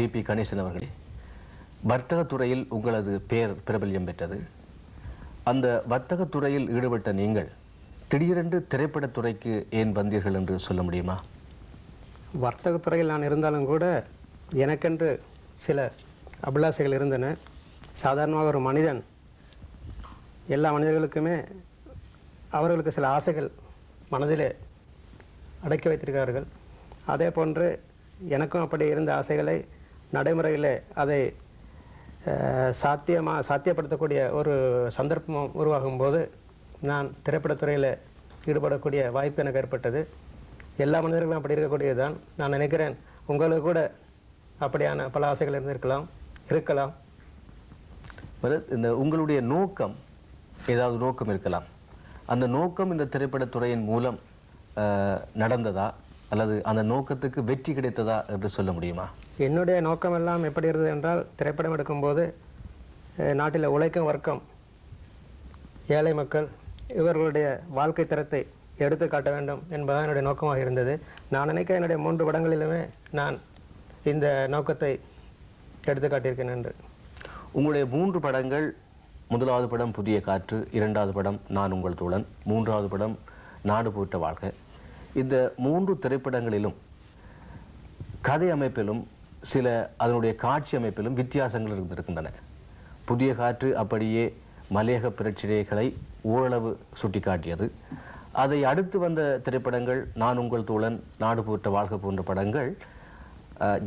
VP Ganesan அவர்களே, வர்த்தகத் துறையில் உங்களது பெயர் பிரபல்யம் பெற்றது. அந்த வர்த்தகத் துறையில் ஈடுபட்ட நீங்கள் திடீரென்று திரைப்படத் துறைக்கு ஏன் வந்தீர்கள் என்று சொல்ல முடியுமா? வர்த்தகத் துறையில் நான் இருந்தாலும் கூட எனக்கென்று சில அபிலாஷைகள் இருந்தன. சாதாரணமாக ஒரு மனிதன், எல்லா மனிதர்களுக்குமே அவர்களுக்கு சில ஆசைகள் மனதிலே அடக்கி வைத்திருக்கிறார்கள். அதே போன்று எனக்கும் அப்படி இருந்த ஆசைகளை நடைமுறையில் அதை சாத்தியப்படுத்தக்கூடிய ஒரு சந்தர்ப்பம் உருவாகும் போது நான் திரைப்படத்துறையில் ஈடுபடக்கூடிய வாய்ப்பு எனக்கு ஏற்பட்டது. எல்லா மனிதர்களும் அப்படி இருக்கக்கூடியது தான். நான் நினைக்கிறேன் உங்களுக்கு கூட அப்படியான பல ஆசைகள் இருக்கலாம். இந்த உங்களுடைய நோக்கம், ஏதாவது நோக்கம் இருக்கலாம். அந்த நோக்கம் இந்த திரைப்படத்துறையின் மூலம் நடந்ததா அல்லது அந்த நோக்கத்துக்கு வெற்றி கிடைத்ததா என்று சொல்ல முடியுமா? என்னுடைய நோக்கம் எல்லாம் எப்படி இருந்தது என்றால், திரைப்படம் எடுக்கும்போது நாட்டில் உழைக்கும் வர்க்கம், ஏழை மக்கள், இவர்களுடைய வாழ்க்கை தரத்தை எடுத்து காட்ட வேண்டும் என்பதுதான் என்னுடைய நோக்கமாக இருந்தது. நான் நினைக்க என்னுடைய 3 படங்களிலுமே நான் இந்த நோக்கத்தை எடுத்து காட்டியிருக்கேன் என்று. உங்களுடைய 3 படங்கள், முதலாவது படம் புதிய காற்று, 2வது படம் நான் உங்கள் தோழன், 3வது படம் நாடு போற்ற வாழ்க. இந்த 3 திரைப்படங்களிலும் கதை அமைப்பிலும் சில அதனுடைய காட்சி அமைப்பிலும் வித்தியாசங்கள் இருந்திருக்கின்றன. புதிய காற்று அப்படியே மலையக பிரச்சனைகளை ஓரளவு சுட்டிக்காட்டியது. அதை அடுத்து வந்த திரைப்படங்கள் நான் உங்கள் தோழன், நாடு போற்ற வாழ்க போன்ற படங்கள்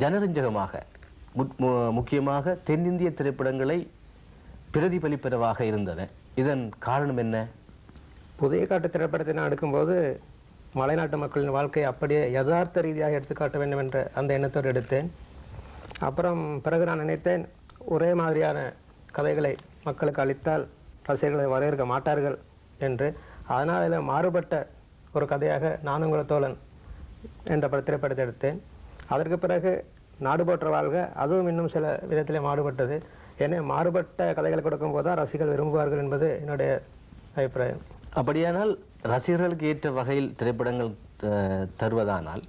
ஜனரஞ்சகமாக, முக்கியமாக தென்னிந்திய திரைப்படங்களை பிரதிபலிப்பதாக இருந்தன. இதன் காரணம் என்ன? புதிய காட்டு திரைப்படத்தை நான் எடுக்கும்போது மலைநாட்டு மக்களின் வாழ்க்கையை அப்படியே யதார்த்த ரீதியாக எடுத்துக்காட்ட வேண்டும் என்ற அந்த எண்ணத்தோடு எடுத்தேன். அப்புறம் பிறகு நான் நினைத்தேன், ஒரே மாதிரியான கதைகளை மக்களுக்கு அளித்தால் ரசிகர்களை வரவேற்க மாட்டார்கள் என்று. அதனால் அதில் மாறுபட்ட ஒரு கதையாக நான் உங்கள் தோழன் என்ற திரைப்படத்தை எடுத்தேன். அதற்கு பிறகு நாடு போற்ற வாழ்க, அதுவும் இன்னும் சில விதத்திலே மாறுபட்டது. ஏன்னா மாறுபட்ட கதைகளை கொடுக்கும்போது தான் ரசிகர்கள் விரும்புவார்கள் என்பது என்னுடைய அபிப்பிராயம். அப்படியானால் ரசிகர்களுக்கு ஏற்ற வகையில் திரைப்படங்கள் தருவதானால்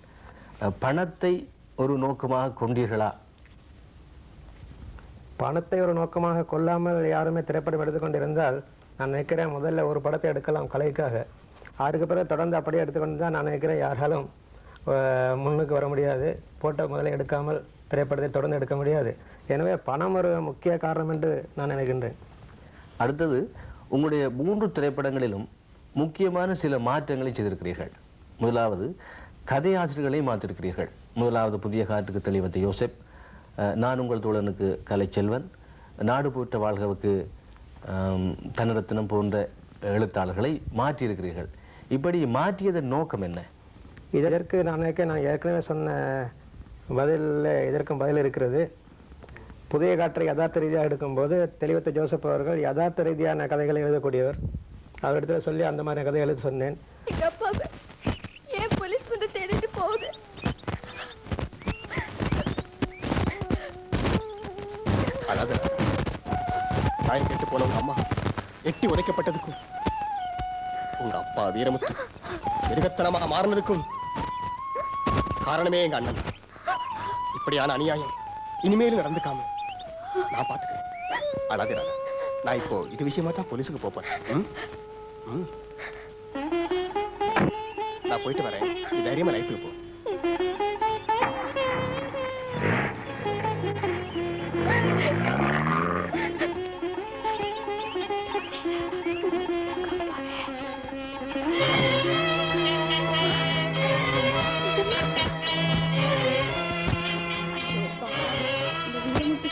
பணத்தை ஒரு நோக்கமாக கொண்டீர்களா? பணத்தை ஒரு நோக்கமாக கொள்ளாமல் யாருமே திரைப்படம் எடுத்துக்கொண்டிருந்தால் நான் நினைக்கிறேன் முதல்ல ஒரு படத்தை எடுக்கலாம் கலைக்காக. அதுக்கு பிறகு தொடர்ந்து அப்படியே எடுத்துக்கொண்டு தான் நான் நினைக்கிறேன் யாராலும் முன்னுக்கு வர முடியாது. போட்ட முதல்ல எடுக்காமல் திரைப்படத்தை தொடர்ந்து எடுக்க முடியாது. எனவே பணம் ஒரு முக்கிய காரணம் என்று நான் நினைக்கின்றேன். அடுத்தது, உங்களுடைய 3 திரைப்படங்களிலும் முக்கியமான சில மாற்றங்களை செய்திருக்கிறீர்கள். முதலாவது, கதையாசிரியர்களை மாற்றிருக்கிறீர்கள். முதலாவது புதிய காற்றுக்கு தெளிவந்த யோசப், நான் உங்கள் தோழனுக்கு கலைச்செல்வன், நாடு போற்ற வாழ்கவுக்கு தனரத்னம் போன்ற எழுத்தாளர்களை மாற்றியிருக்கிறீர்கள். இப்படி மாற்றியதன் நோக்கம் என்ன? இதற்கு நான் ஏற்கனவே சொன்ன இதற்கும் பதில் இருக்கிறது. புதிய காற்றை யதார்த்த ரீதியாக எடுக்கும்போது தெளிவத்த ஜோசப் அவர்கள் யதார்த்த ரீதியான கதைகளை எழுதக்கூடியவர். அவரிடத்துல சொல்லி அந்த மாதிரி கதை எழுத சொன்னேன். போலீஸ் வந்து தேடிட்டு போகுது. தாயம் கேட்டு போன உங்க அம்மா எட்டி உதைக்கப்பட்டதுக்கும், உங்க அப்பா வீரமுத்து மிருகத்தனமாக மாறினதுக்கும் காரணமே எங்க அண்ணன். இப்படியான அநியாயம் இனிமேலும் நடந்துக்காம நான் பாத்துக்கிறேன். அழகுறாங்க. நான் இப்போ இது விஷயமா தான் போலீஸுக்கு போறேன். நான் போயிட்டு வரேன். தைரியமா லைஃப்ல போ.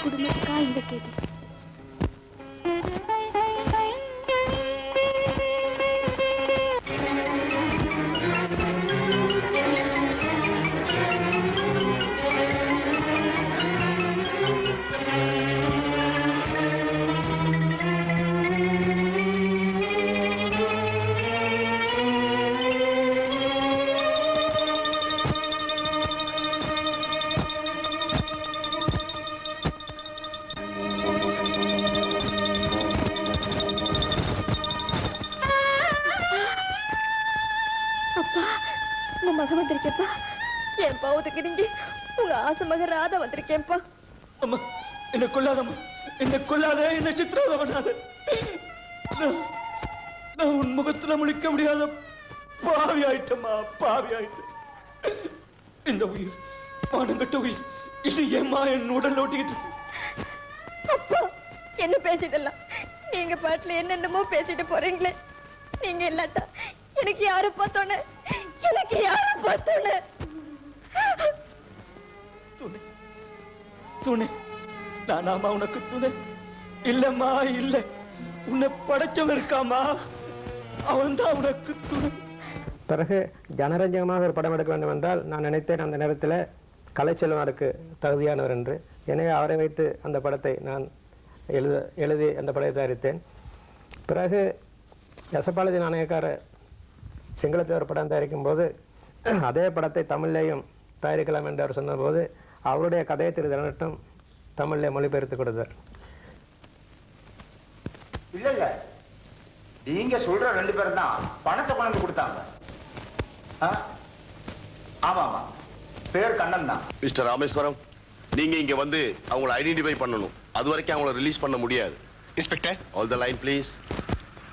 குடும்பத்துக்கா இந்த கேதி? மக வந்திருக்கேப்பா. என் பாவத்துக்கு நீங்க உங்க ஆசை மக ராதா வந்திருக்கேன்ப்பா. அம்மா என்ன கொல்லாதம்மா, என்ன கொல்லாத, என்ன சித்திரவதை பண்ணாத. நான் உன் முகத்துல முழிக்க முடியாத பாவி ஆயிட்டம்மா, பாவி ஆயிட்டேன். இந்த உயிர் மானங்கட்ட உயிர் இது ஏம்மா என் உடல் ஓட்டிக்கிட்டு. அப்பா என்ன பேசிடலாம், நீங்க பாட்டுல என்னென்னமோ பேசிட்டு போறீங்களே. நீங்க இல்லாட்டா எனக்கு யாரு பார்த்தோன்னு, எனக்கு யாரு பார்த்தோன்னு. துணை துணை நானாமா உனக்கு துணை? இல்லம்மா இல்ல, உன்னை படைச்சவன் இருக்காமா, அவன்தான் உனக்கு துணை. பிறகு ஜனரஞ்சகமாக ஒரு படம் எடுக்க வேண்டும் என்றால் நான் நினைத்தேன் அந்த நேரத்தில் கலைச்செல்வனாருக்கு தகுதியானவர் என்று. எனவே அவரை வைத்து அந்த படத்தை நான் எழுதி அந்த படத்தை தயாரித்தேன். பிறகு யசபாலதி நாணயக்கார சிங்களத்தில் ஒரு படம் தயாரிக்கும் போது அதே படத்தை தமிழ்லேயும் தயாரிக்கலாம் என்று அவர் சொன்னபோது அவருடைய கதையை திரு திறனட்டும் தமிழிலே மொழிபெயர்த்து கொடுத்தார். இல்ல இல்ல, நீங்க சொல்ற 2 பேரும் தான் பணத்தை கொண்டு கொடுத்தாங்க. ஆமா ஆமா, பேர் கண்ணன் தான். மிஸ்டர் ராமேஸ்வரம், நீங்க இங்க வந்து அவங்களை ஐடென்டிஃபை பண்ணணும். அது வரைக்கும் அவங்கள ரிலீஸ் பண்ண முடியாது. Inspector, all the line please.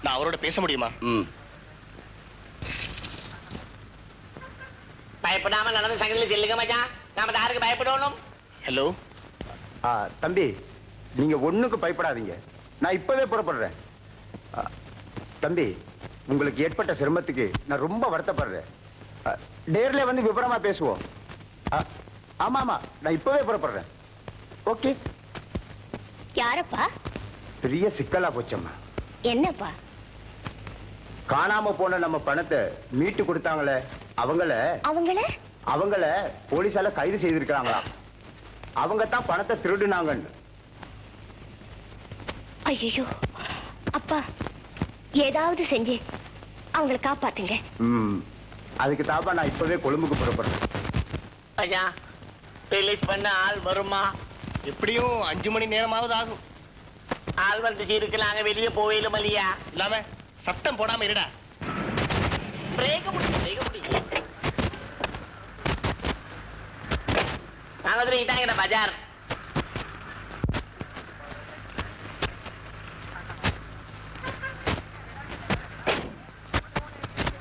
நான் அவரோட பேச முடியுமா? பயப்படாம நடந்து சங்கத்தில் செல்லுங்க மச்சான். நாம யாருக்கு பயப்படணும்? ஹலோ தம்பி, நீங்க ஒண்ணுக்கு பயப்படாதீங்க, நான் இப்பவே புறப்படுறேன். தம்பி, உங்களுக்கு ஏற்பட்ட சிரமத்துக்கு நான் ரொம்ப வருத்தப்படுறேன். நேர்ல வந்து விவரமா பேசுவோம். ஆமா ஆமா, நான் இப்பவே புறப்படுறேன். ஓகே. யாரப்பா? பெரிய சிக்கலா போச்சம்மா. என்னப்பா? காணாம போன நம்ம பணத்தை மீட்டு கொடுத்தாங்களே, அவங்கள போலீஸால கைது செய்திருக்கிறாங்களா. அவங்க தான் பணத்தை திருடுனாங்கன்னு. ஐயோ அப்பா, ஏதாவது செஞ்சு அவங்களை காப்பாத்துங்க. அதுக்கு தாப்பா நான் இப்பவே கொழும்புக்கு புறப்படுறேன். ஐயா, ரிலீஸ் பண்ண ஆள் வருமா? எப்படியும் 5 மணி நேரமாவது ஆகும். ஆள் வந்து இருக்கலாங்க, வெளியே போவேலும் இல்லையா? இல்லாம சத்தம் போடாம இருடா. பிரேக்க முடியும். நாங்க வந்து இதாங்க பஜார்.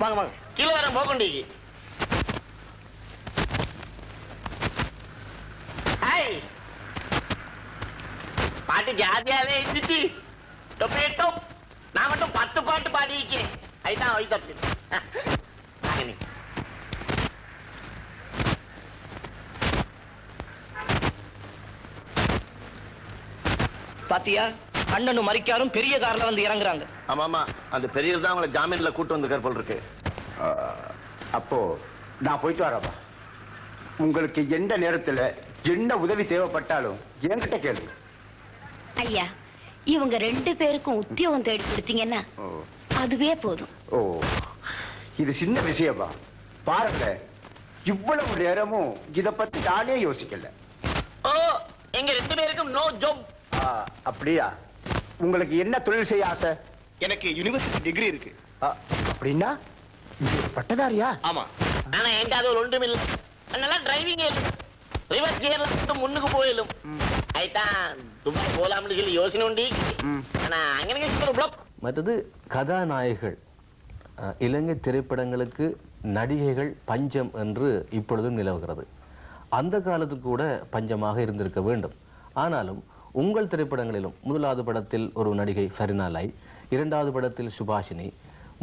வாங்க வாங்க, கீழே வர போகண்டிக்கு. பாட்டு ஜாதியாவே இருந்துச்சு. நான் மட்டும் 10 பாட்டு பாடிக்கேன். அதுதான் வைத்தப்பு. பாத்தியா, அண்ணனும் மரிக்காரும் பெரிய கார்ல வந்து இறங்குறாங்க. ஆமா ஆமா, அந்த பெரியவர் தான் அவங்களை ஜாமீன்ல கூட்டு வந்திருக்கார் போல் இருக்கு. அப்போ நான் போயிட்டு வரப்பா. உங்களுக்கு எந்த நேரத்துல என்ன உதவி தேவைப்பட்டாலும் என்கிட்ட கேளுங்க. ஐயா, இவங்க 2 பேருக்கும் உத்தியோகம் தேடி கொடுத்தீங்கன்னா அதுவே போதும். ஓ, இது சின்ன விஷயமா பாருங்க. இவ்வளவு நேரமும் இத பத்தி நானே யோசிக்கல. ஓ, எங்க 2 பேருக்கும் நோ ஜாப். அப்படியா? உங்களுக்கு என்ன தொழில் செய்ய ஆசை? எனக்கு யூனிவர்சிட்டி டிகிரி இருக்கு. அப்படின்னா பட்டதாரியா? ஆமா. ஆனா என்கிட்ட அது ஒரு ஒன்றும் இல்லை. நல்லா டிரைவிங் ரிவர்ஸ் கியர்ல முன்னுக்கு போயிடும். அதுதான் துபாய் போலாம்னு சொல்லி யோசனை உண்டு. ஆனா அங்க பிளாக். மற்றது கதாநாயகிகள், இலங்கை திரைப்படங்களுக்கு நடிகைகள் பஞ்சம் என்று இப்பொழுதும் நிலவுகிறது. அந்த காலத்துக்கு கூட பஞ்சமாக இருந்திருக்க வேண்டும். ஆனாலும் உங்கள் திரைப்படங்களிலும் முதலாவது படத்தில் ஒரு நடிகை ஃபரினா லை, 2வது படத்தில் சுபாஷினி,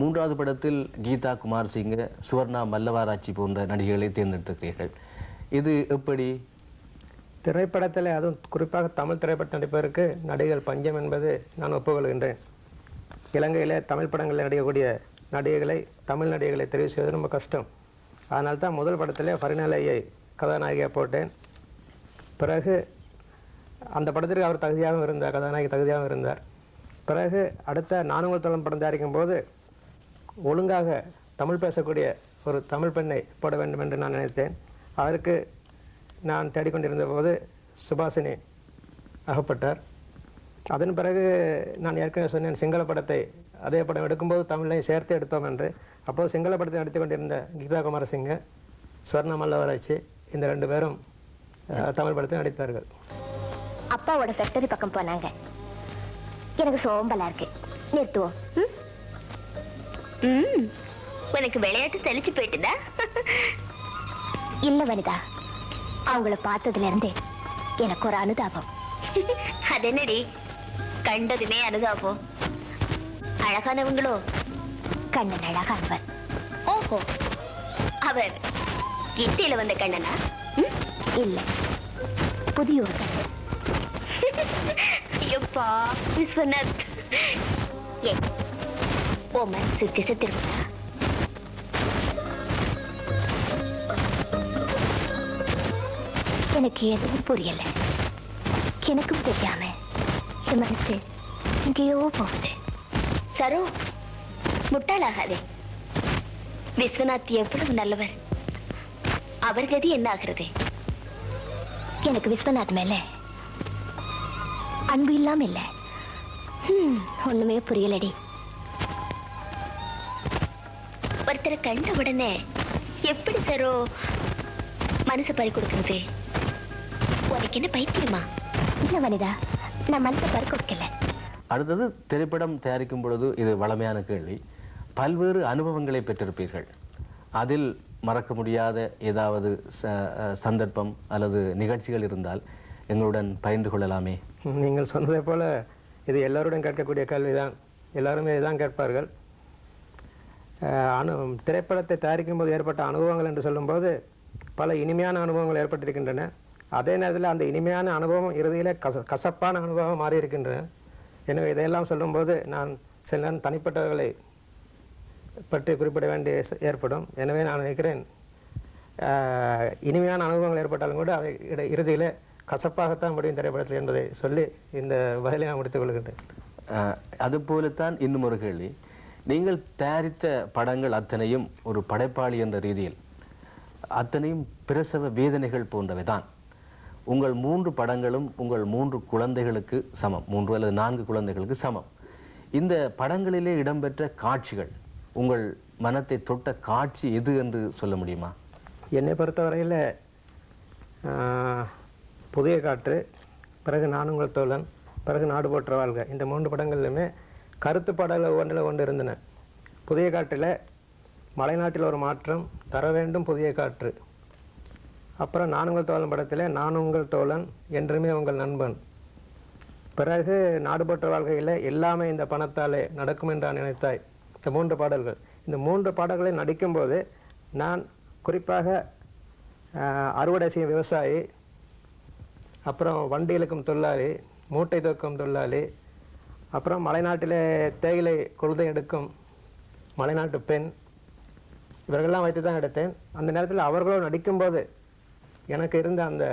3வது படத்தில் கீதா குமார் சிங், சுவர்ணா மல்லவாராச்சி போன்ற நடிகைகளை தேர்ந்தெடுத்திருக்கிறீர்கள். இது எப்படி? திரைப்படத்தில், அதுவும் குறிப்பாக தமிழ் திரைப்பட நடிப்பதற்கு நடிகைகள் பஞ்சம் என்பது நான் ஒப்புக்கொள்கின்றேன். இலங்கையில் தமிழ் படங்களில் நடிக்கக்கூடிய நடிகைகளை, தமிழ் நடிகைகளை தெரிவு செய்வது ரொம்ப கஷ்டம். அதனால தான் முதல் படத்திலே ஃபரினா லையை கதாநாயகியாக போட்டேன். பிறகு அந்த படத்திற்கு அவர் தகுதியாகவும் இருந்தார், கதாநாயகி தகுதியாகவும் இருந்தார். பிறகு அடுத்த நானுங்கள் தளம் படம் தயாரிக்கும் போது ஒழுங்காக தமிழ் பேசக்கூடிய ஒரு தமிழ் பெண்ணை போட வேண்டும் என்று நான் நினைத்தேன். அதற்கு நான் தேடிக்கொண்டிருந்த போது சுபாஷினி அகப்பட்டார். அதன் பிறகு நான் ஏற்கனவே சொன்னேன், சிங்கள படத்தை அதே படம் எடுக்கும்போது தமிழையும் சேர்த்து எடுத்தோம் என்று. அப்போது சிங்கள படத்தை நடித்து கொண்டிருந்த கீதா குமார சிங், சுவர்ண மல்லவராச்சி, இந்த 2 பேரும் தமிழ் படத்தை நடித்தார்கள். அப்பாவோட ஃபேக்டரி பக்கம் போனாங்க. எனக்கு சோம்பலா இருக்கு, நிறுத்துவோம். உனக்கு விளையாட்டு செழிச்சு போயிட்டுதா? இல்ல வனிதா, அவங்கள பார்த்ததுல இருந்து எனக்கு ஒரு அனுதாபம். அது என்னடி, கண்டதுமே அனுதாபம்? அழகானவங்களோ கண்ணன் அழகானவர். ஓஹோ, அவர் கிட்டியில வந்த கண்ணனா? இல்ல, புதிய ஒரு கண்ணன். ஐயப்பா விஸ்வநாத், ஓ மனசு திசை திரும்புதா? எனக்கு எதுவும் புரியல. எனக்கும் தெரியாம என் மனசு எங்கேயோ போகுது. சரோ, முட்டாளாகாதே. விஸ்வநாத் எவ்வளவு நல்லவர். அவர் கதி என்ன ஆகிறது? எனக்கு விஸ்வநாத் மேல அன்பு இல்லாம இல்ல. ஒண்ணுமே புரியலடி. ஒருத்தரை கண்ட உடனே எப்படி சரோ மனசு பறி கொடுக்கிறது? உனக்கு என்ன பைத்தியமா? இல்ல வனிதா, நான் மனசை பறி கொடுக்கல. அடுத்தது, திரைப்படம் தயாரிக்கும் பொழுது இது வளமையான கேள்வி. பல்வேறு அனுபவங்களை பெற்றிருப்பீர்கள். அதில் மறக்க முடியாத ஏதாவது சந்தர்ப்பம் அல்லது நிகழ்ச்சிகள் இருந்தால் எங்களுடன் பகிர்ந்து கொள்ளலாமே. நீங்கள் சொன்னதை போல இது எல்லோருடன் கேட்கக்கூடிய கேள்விதான். எல்லாருமே இதுதான் கேட்பார்கள். திரைப்படத்தை தயாரிக்கும் போது ஏற்பட்ட அனுபவங்கள் என்று சொல்லும்போது பல இனிமையான அனுபவங்கள் ஏற்பட்டிருக்கின்றன. அதே நேரத்தில் அந்த இனிமையான அனுபவம் இறுதியில் கசப்பான அனுபவம் மாறி இருக்கின்றன. எனவே இதையெல்லாம் சொல்லும்போது நான் சில நேரம் தனிப்பட்டவர்களை பற்றி குறிப்பிட வேண்டிய ஏற்படும். எனவே நான் நினைக்கிறேன், இனிமையான அனுபவங்கள் ஏற்பட்டாலும் கூட அவை இறுதியில் கசப்பாகத்தான் முடியும் திரைப்படத்தில் என்பதை சொல்லி இந்த பதிலை நான் முடித்துக் கொள்கின்றேன். அதுபோலத்தான் இன்னும் ஒரு கேள்வி. நீங்கள் தயாரித்த படங்கள் அத்தனையும் ஒரு படைப்பாளி என்ற ரீதியில் அத்தனையும் பிரசவ வேதனைகள் போன்றவை தான். உங்கள் 3 படங்களும் உங்கள் 3 குழந்தைகளுக்கு சமம், 3 அல்லது 4 குழந்தைகளுக்கு சமம். இந்த படங்களிலே இடம்பெற்ற காட்சிகள், உங்கள் மனத்தை தொட்ட காட்சி எது என்று சொல்ல முடியுமா? என்னை பொறுத்தவரையில் புதிய காற்று, பிறகு நான் உங்கள் தோழன், பிறகு நாடு போற்ற வாழ்க, இந்த 3 படங்கள்லையுமே கருத்து பாடல்கள் ஒன்றில் ஒன்று இருந்தன. புதிய காற்றில் மலைநாட்டில் ஒரு மாற்றம் தர வேண்டும் புதிய காற்று. அப்புறம் நான் உங்கள் தோழன் படத்தில் நான் உங்கள் தோழன் என்றுமே உங்கள் நண்பன். பிறகு நாடு போற்ற வாழ்க்கையில் எல்லாமே இந்த பணத்தாலே நடக்கும் என்றா நினைத்தாய். இந்த 3 பாடல்கள், இந்த 3 பாடல்களை நடிக்கும்போது நான் குறிப்பாக அறுவடை செய்யும் விவசாயி, அப்புறம் வண்டி இழுக்கும் தொழிலாளி, மூட்டை தூக்கும் தொழிலாளி, அப்புறம் மலைநாட்டிலே தேயிலை கொள்கை எடுக்கும் மலைநாட்டு பெண், இவர்களெல்லாம் வைத்து தான் எடுத்தேன். அந்த நேரத்தில் அவர்களோடு நடிக்கும்போது எனக்கு இருந்த அந்த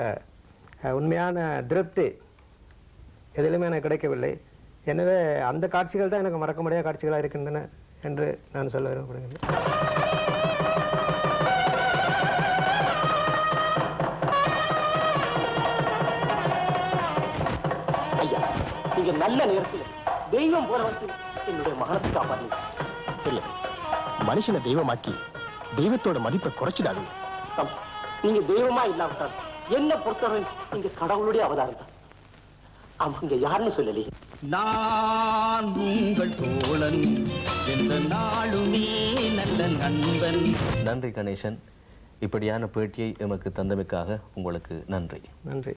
உண்மையான திருப்தி எதிலுமே எனக்கு கிடைக்கவில்லை. எனவே அந்த காட்சிகள் தான் எனக்கு மறக்க முடியாத காட்சிகளாக இருக்கின்றன என்று நான் சொல்ல விரும்பப்படுகிறேன். ஐயா, நீங்க நல்ல நேரத்தில் தெய்வம் போல வந்து என்னுடைய மகனத்தை காப்பாற்றீங்க. இல்லை, மனுஷனை தெய்வமாக்கி தெய்வத்தோட மதிப்பை குறைச்சிடாதீங்க. நீங்க தெய்வமா இல்லாவிட்டால் என்ன பொறுத்தவரை நீங்க கடவுளுடைய அவதாரம் தான். அவங்க யாருன்னு சொல்லலையே. நான் உங்கள் தோழன் எந்த நாளுமே நல்ல நண்பன். நன்றி கணேசன், இப்படியான பேட்டியை எமக்கு தந்தமைக்காக உங்களுக்கு நன்றி. நன்றி.